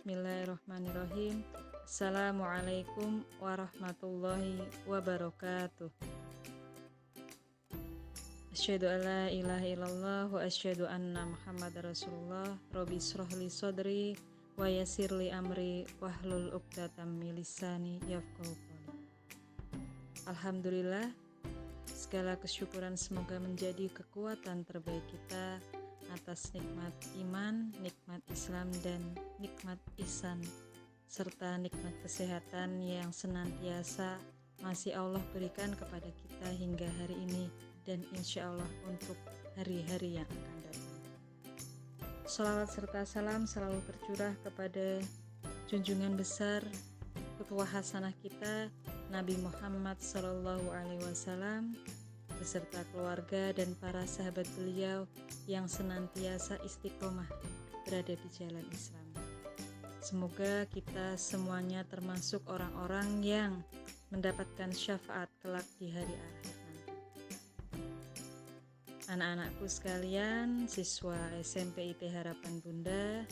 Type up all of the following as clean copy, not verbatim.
Bismillahirrahmanirrahim. Assalamualaikum warahmatullahi wabarakatuh. Asyhadu an la ilaha illallah wa asyhadu anna Muhammadar Rasulullah. Rabbi shrah li sadri wa yassir li amri wahlul 'uqdatam min lisani yafqahu qawli. Alhamdulillah, segala kesyukuran semoga menjadi kekuatan terbaik kita atas nikmat iman, nikmat Islam, dan nikmat ihsan, serta nikmat kesehatan yang senantiasa masih Allah berikan kepada kita hingga hari ini dan insya Allah untuk hari-hari yang akan datang. Shalawat serta salam selalu tercurah kepada junjungan besar Qudwah Hasanah kita, Nabi Muhammad SAW, beserta keluarga dan para sahabat beliau yang senantiasa istiqomah berada di jalan Islam. Semoga kita semuanya termasuk orang-orang yang mendapatkan syafaat kelak di hari akhir nanti. Anak-anakku sekalian, siswa SMP IT Harapan Bunda,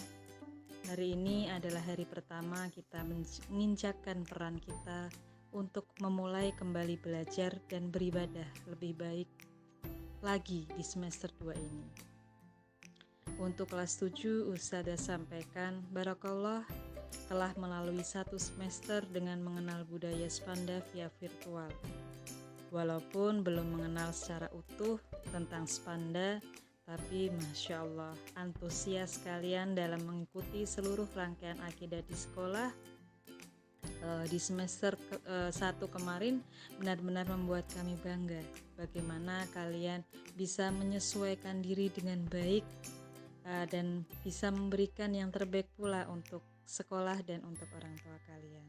hari ini adalah hari pertama kita menginjakkan peran kita untuk memulai kembali belajar dan beribadah lebih baik lagi di semester 2 ini. Untuk kelas 7, Ustadzah sampaikan, Barakallah telah melalui satu semester dengan mengenal budaya Spanda via virtual. Walaupun belum mengenal secara utuh tentang Spanda, tapi Masya Allah, antusias kalian dalam mengikuti seluruh rangkaian akidah di sekolah di semester 1 kemarin benar-benar membuat kami bangga bagaimana kalian bisa menyesuaikan diri dengan baik dan bisa memberikan yang terbaik pula untuk sekolah dan untuk orang tua kalian.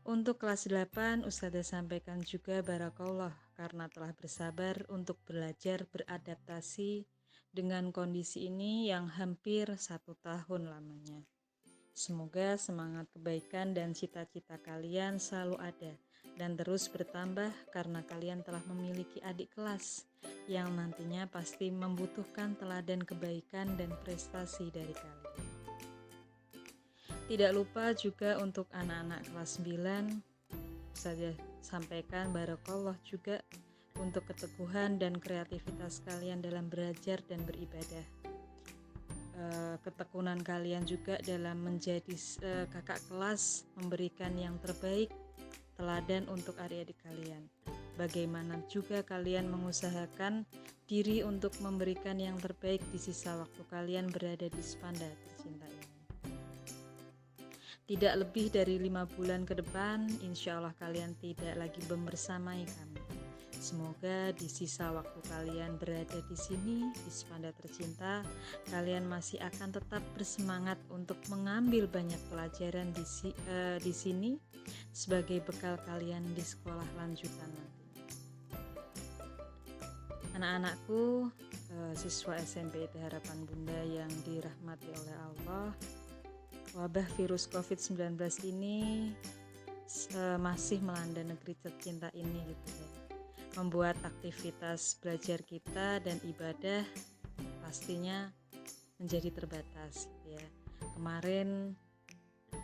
Untuk kelas 8, Ustadzah sampaikan juga Barakallah karena telah bersabar untuk belajar beradaptasi dengan kondisi ini yang hampir 1 tahun lamanya. Semoga semangat kebaikan dan cita-cita kalian selalu ada dan terus bertambah karena kalian telah memiliki adik kelas yang nantinya pasti membutuhkan teladan kebaikan dan prestasi dari kalian. Tidak lupa juga untuk anak-anak kelas 9, saya sampaikan Barakallah juga untuk keteguhan dan kreativitas kalian dalam belajar dan beribadah. Ketekunan kalian juga dalam menjadi kakak kelas, memberikan yang terbaik teladan untuk adik-adik kalian. Bagaimana juga kalian mengusahakan diri untuk memberikan yang terbaik di sisa waktu kalian berada di Spanda tercinta ini. Tidak lebih dari 5 bulan ke depan, insya Allah kalian tidak lagi membersamai kami. Semoga di sisa waktu kalian berada di sini, di Spanda tercinta, kalian masih akan tetap bersemangat untuk mengambil banyak pelajaran di sini sebagai bekal kalian di sekolah lanjutan nanti. Anak-anakku, siswa SMP IT Harapan Bunda yang dirahmati oleh Allah, wabah virus COVID-19 ini masih melanda negeri tercinta ini gitu ya. Membuat aktivitas belajar kita dan ibadah pastinya menjadi terbatas gitu ya. Kemarin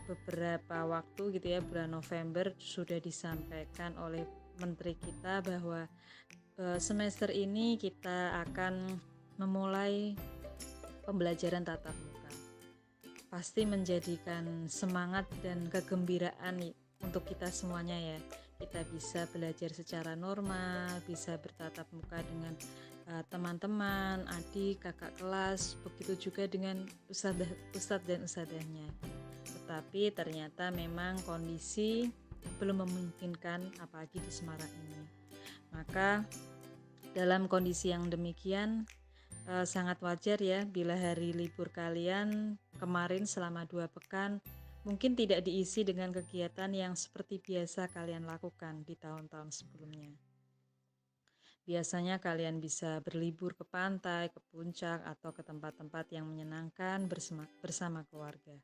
beberapa waktu gitu ya, bulan November sudah disampaikan oleh menteri kita bahwa semester ini kita akan memulai pembelajaran tatap muka. Pasti menjadikan semangat dan kegembiraan untuk kita semuanya ya. Kita bisa belajar secara normal, bisa bertatap muka dengan teman-teman, adik, kakak kelas, begitu juga dengan ustadz dan ustadzahnya. Tetapi ternyata memang kondisi belum memungkinkan apalagi di Semarang ini. Maka dalam kondisi yang demikian sangat wajar ya bila hari libur kalian kemarin selama 2 pekan mungkin tidak diisi dengan kegiatan yang seperti biasa kalian lakukan di tahun-tahun sebelumnya. Biasanya kalian bisa berlibur ke pantai, ke puncak, atau ke tempat-tempat yang menyenangkan bersama keluarga.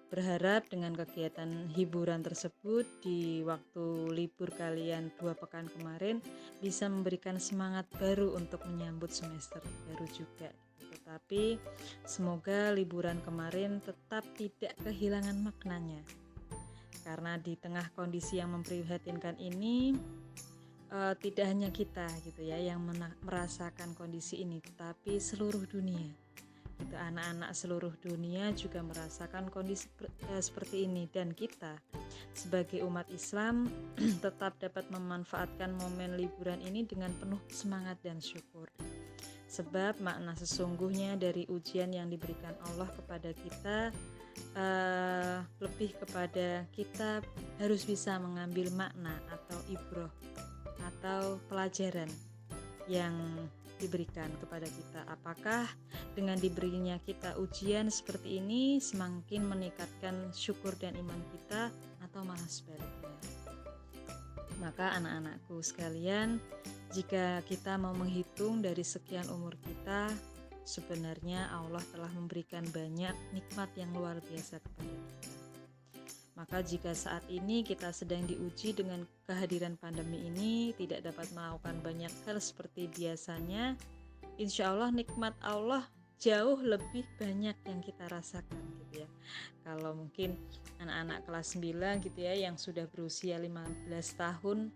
Berharap dengan kegiatan hiburan tersebut di waktu libur kalian 2 pekan kemarin bisa memberikan semangat baru untuk menyambut semester baru juga. Tetapi semoga liburan kemarin tetap tidak kehilangan maknanya. Karena di tengah kondisi yang memprihatinkan ini, tidak hanya kita gitu ya yang merasakan kondisi ini, tetapi seluruh dunia. Gitu, anak-anak seluruh dunia juga merasakan kondisi seperti ini, dan kita sebagai umat Islam tetap dapat memanfaatkan momen liburan ini dengan penuh semangat dan syukur. Sebab makna sesungguhnya dari ujian yang diberikan Allah kepada kita lebih kepada kita harus bisa mengambil makna atau ibroh atau pelajaran yang diberikan kepada kita. Apakah dengan diberinya kita ujian seperti ini semakin meningkatkan syukur dan iman kita, atau malah sebaliknya? Maka anak-anakku sekalian, jika kita mau menghitung dari sekian umur kita, sebenarnya Allah telah memberikan banyak nikmat yang luar biasa kepada kita. Maka jika saat ini kita sedang diuji dengan kehadiran pandemi ini, tidak dapat melakukan banyak hal seperti biasanya, insya Allah nikmat Allah jauh lebih banyak yang kita rasakan gitu ya. Kalau mungkin anak-anak kelas 9 gitu ya yang sudah berusia 15 tahun,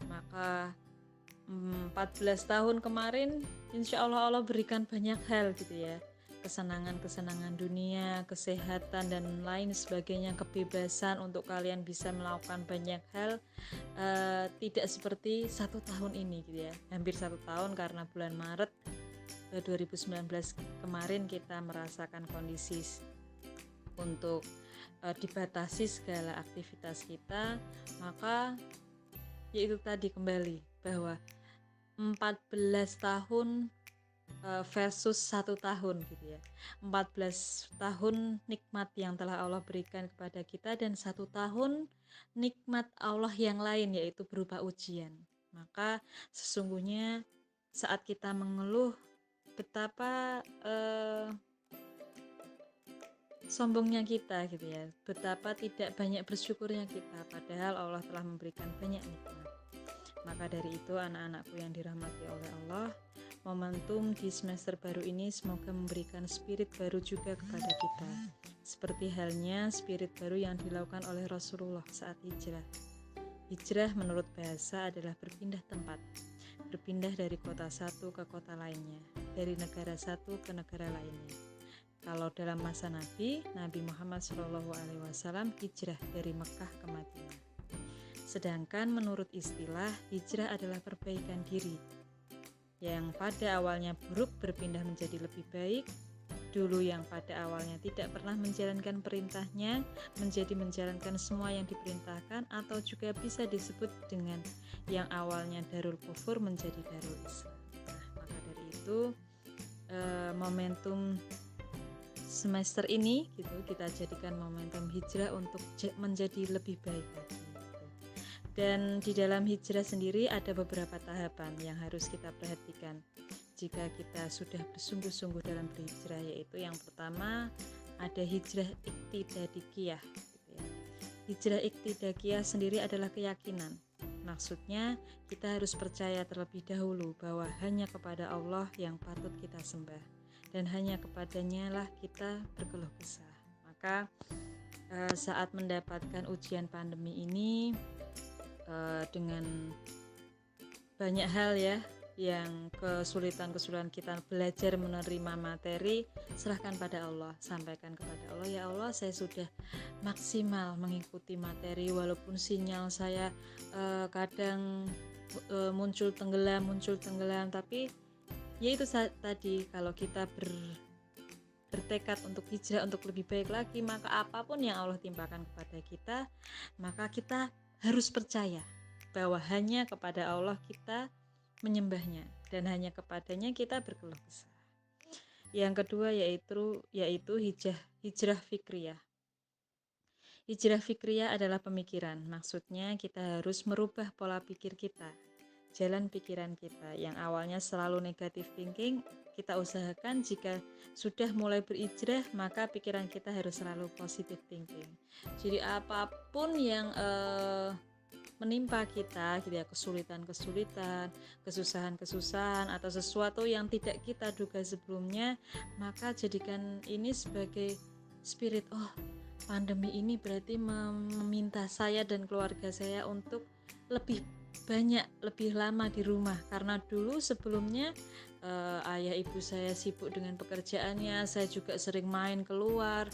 maka 14 tahun kemarin insya Allah Allah berikan banyak hal gitu ya. Kesenangan-kesenangan dunia, kesehatan dan lain sebagainya, kebebasan untuk kalian bisa melakukan banyak hal, tidak seperti 1 tahun ini gitu ya. Hampir 1 tahun karena bulan Maret 2019 kemarin kita merasakan kondisi untuk dibatasi segala aktivitas kita. Maka yaitu tadi kembali bahwa 14 tahun versus 1 tahun gitu ya. 14 tahun nikmat yang telah Allah berikan kepada kita, dan 1 tahun nikmat Allah yang lain yaitu berupa ujian. Maka sesungguhnya saat kita mengeluh betapa sombongnya kita gitu ya, betapa tidak banyak bersyukurnya kita, padahal Allah telah memberikan banyak nikmat. Maka dari itu anak-anakku yang dirahmati oleh Allah, momentum di semester baru ini semoga memberikan spirit baru juga kepada kita, seperti halnya spirit baru yang dilakukan oleh Rasulullah saat hijrah. Hijrah menurut bahasa adalah berpindah tempat, berpindah dari kota satu ke kota lainnya, dari negara satu ke negara lainnya. Kalau dalam masa Nabi Muhammad SAW hijrah dari Mekah ke Madinah. Sedangkan menurut istilah, hijrah adalah perbaikan diri, yang pada awalnya buruk berpindah menjadi lebih baik. Dulu yang pada awalnya tidak pernah menjalankan perintahnya menjadi menjalankan semua yang diperintahkan, atau juga bisa disebut dengan yang awalnya darul kufur menjadi darul Islam. Nah, maka dari itu momentum semester ini gitu kita jadikan momentum hijrah untuk menjadi lebih baik lagi. Dan di dalam hijrah sendiri ada beberapa tahapan yang harus kita perhatikan jika kita sudah bersungguh-sungguh dalam berhijrah, yaitu yang pertama ada hijrah iktidakiyah gitu ya. Hijrah iktidakiyah sendiri adalah keyakinan. Maksudnya kita harus percaya terlebih dahulu bahwa hanya kepada Allah yang patut kita sembah, dan hanya kepadanya lah kita berkeluh kesah. Maka saat mendapatkan ujian pandemi ini, dengan banyak hal ya, yang kesulitan-kesulitan kita belajar menerima materi, serahkan pada Allah, sampaikan kepada Allah, ya Allah saya sudah maksimal mengikuti materi, walaupun sinyal saya kadang muncul tenggelam, tapi ya itu tadi, kalau kita bertekad untuk hijrah untuk lebih baik lagi, maka apapun yang Allah timpakan kepada kita, maka kita harus percaya bahwa hanya kepada Allah kita menyembahnya, dan hanya kepadanya kita berkeluh kesah. Yang kedua yaitu hijrah fikriyah. Hijrah fikriyah adalah pemikiran. Maksudnya kita harus merubah pola pikir kita, jalan pikiran kita yang awalnya selalu negative thinking. Kita usahakan jika sudah mulai berhijrah, maka pikiran kita harus selalu positive thinking. Jadi apapun yang menimpa kita gitu ya, kesulitan-kesulitan, kesusahan-kesusahan atau sesuatu yang tidak kita duga sebelumnya, maka jadikan ini sebagai spirit, oh pandemi ini berarti meminta saya dan keluarga saya untuk lebih banyak, lebih lama di rumah, karena dulu sebelumnya ayah ibu saya sibuk dengan pekerjaannya, saya juga sering main keluar,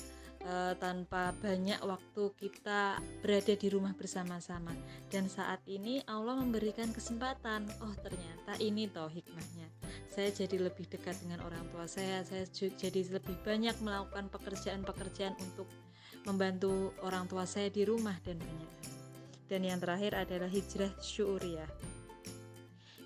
tanpa banyak waktu kita berada di rumah bersama-sama. Dan saat ini Allah memberikan kesempatan, oh ternyata ini toh hikmahnya, saya jadi lebih dekat dengan orang tua saya jadi lebih banyak melakukan pekerjaan-pekerjaan untuk membantu orang tua saya di rumah dan banyak hal. Dan yang terakhir adalah hijrah syuuriyah.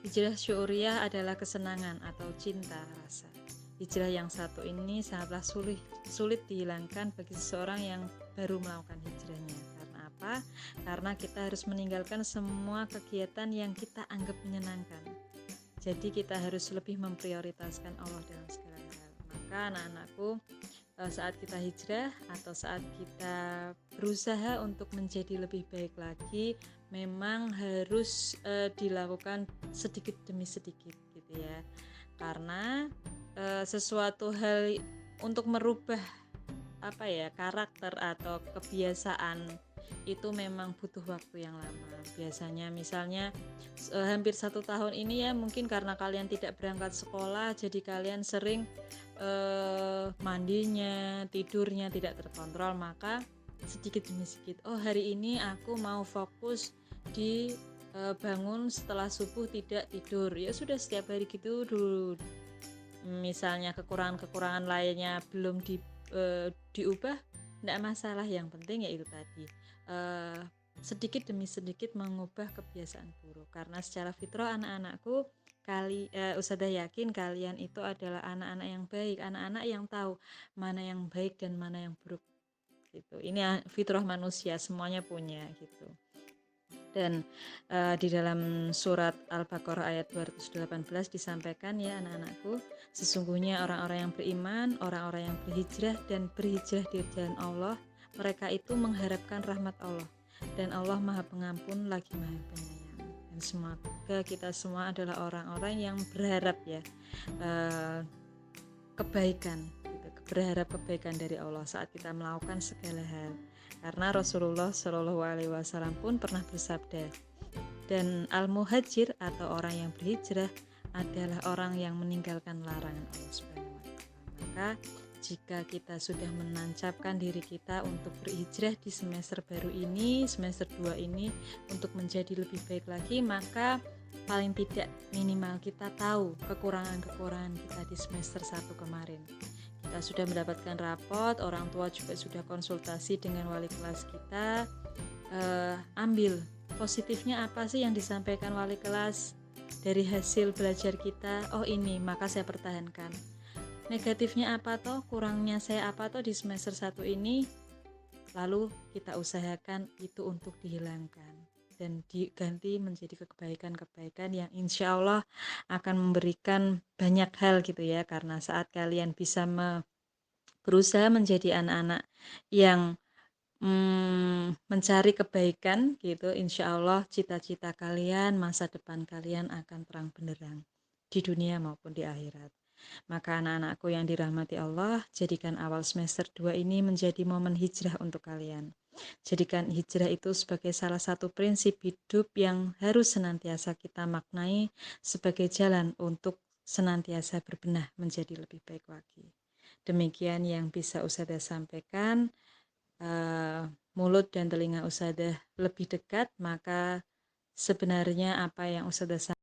Hijrah syuuriyah adalah kesenangan atau cinta rasa. Hijrah yang satu ini sangatlah sulit dihilangkan bagi seseorang yang baru melakukan hijrahnya. Karena apa? Karena kita harus meninggalkan semua kegiatan yang kita anggap menyenangkan. Jadi kita harus lebih memprioritaskan Allah dalam segala hal. Maka anak-anakku, saat kita hijrah atau saat kita berusaha untuk menjadi lebih baik lagi, memang harus dilakukan sedikit demi sedikit gitu ya. Karena sesuatu hal untuk merubah karakter atau kebiasaan itu memang butuh waktu yang lama. Biasanya misalnya hampir 1 tahun ini ya, mungkin karena kalian tidak berangkat sekolah, jadi kalian sering mandinya, tidurnya tidak terkontrol, maka sedikit demi sedikit, oh hari ini aku mau fokus di bangun setelah subuh tidak tidur, ya sudah setiap hari gitu dulu. Misalnya kekurangan-kekurangan lainnya belum diubah, tidak masalah, yang penting ya itu tadi, sedikit demi sedikit mengubah kebiasaan buruk. Karena secara fitrah anak-anakku, Ustadzah yakin kalian itu adalah anak-anak yang baik, anak-anak yang tahu mana yang baik dan mana yang buruk gitu. Ini fitrah manusia, semuanya punya gitu. Dan di dalam surat Al-Baqarah ayat 218 disampaikan ya anak-anakku, sesungguhnya orang-orang yang beriman, orang-orang yang berhijrah dan berhijrah di jalan Allah, mereka itu mengharapkan rahmat Allah, dan Allah Maha Pengampun lagi Maha Penyayang. Dan semoga kita semua adalah orang-orang yang berharap ya kebaikan gitu, berharap kebaikan dari Allah saat kita melakukan segala hal. Karena Rasulullah Shallallahu Alaihi Wasallam pun pernah bersabda, dan al-muhajir atau orang yang berhijrah adalah orang yang meninggalkan larangan Allah Subhanahu wa Ta'ala. Maka jika kita sudah menancapkan diri kita untuk berhijrah di semester baru ini, semester 2 ini, untuk menjadi lebih baik lagi, maka paling tidak minimal kita tahu kekurangan-kekurangan kita di semester 1 kemarin. Kita sudah mendapatkan rapot, orang tua juga sudah konsultasi dengan wali kelas kita, ambil positifnya apa sih yang disampaikan wali kelas dari hasil belajar kita, oh ini, maka saya pertahankan. Negatifnya apa toh, kurangnya saya apa toh di semester 1 ini, lalu kita usahakan itu untuk dihilangkan dan diganti menjadi kebaikan-kebaikan yang insya Allah akan memberikan banyak hal gitu ya. Karena saat kalian bisa berusaha menjadi anak-anak yang mencari kebaikan gitu, insya Allah cita-cita kalian, masa depan kalian akan terang benderang di dunia maupun di akhirat. Maka anak-anakku yang dirahmati Allah, jadikan awal semester 2 ini menjadi momen hijrah untuk kalian. Jadikan hijrah itu sebagai salah satu prinsip hidup yang harus senantiasa kita maknai sebagai jalan untuk senantiasa berbenah menjadi lebih baik lagi. Demikian yang bisa Ustadzah sampaikan. Mulut dan telinga Ustadzah lebih dekat, maka sebenarnya apa yang Ustadzah